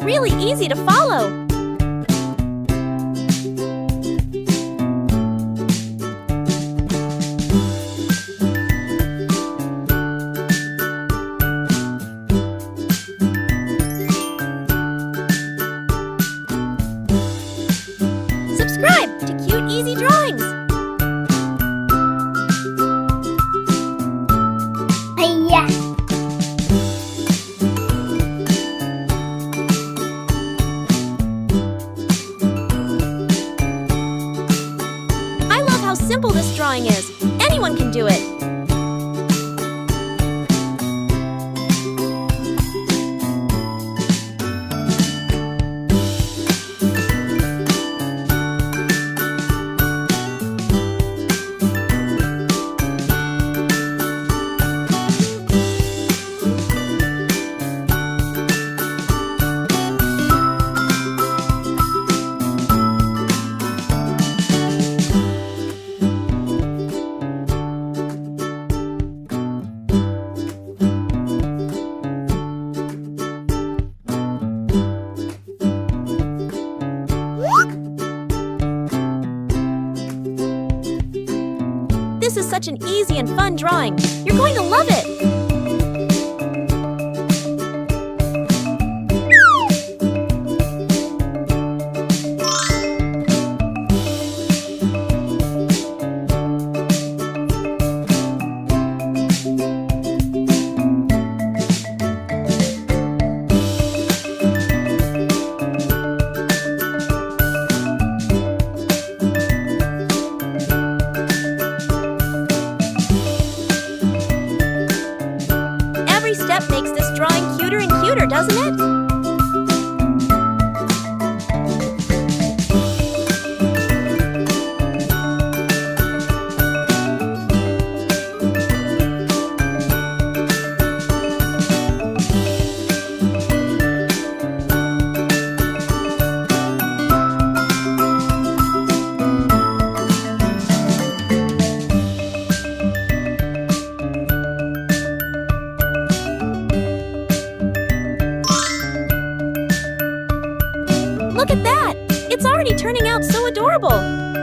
really easy to follow. Subscribe to Cute Easy Drawings. Yeah. I love how simple this drawing is. Anyone can do it. This is such an easy and fun drawing. You're going to love it! Every step makes this drawing cuter and cuter, doesn't it? Look at that! It's already turning out so adorable!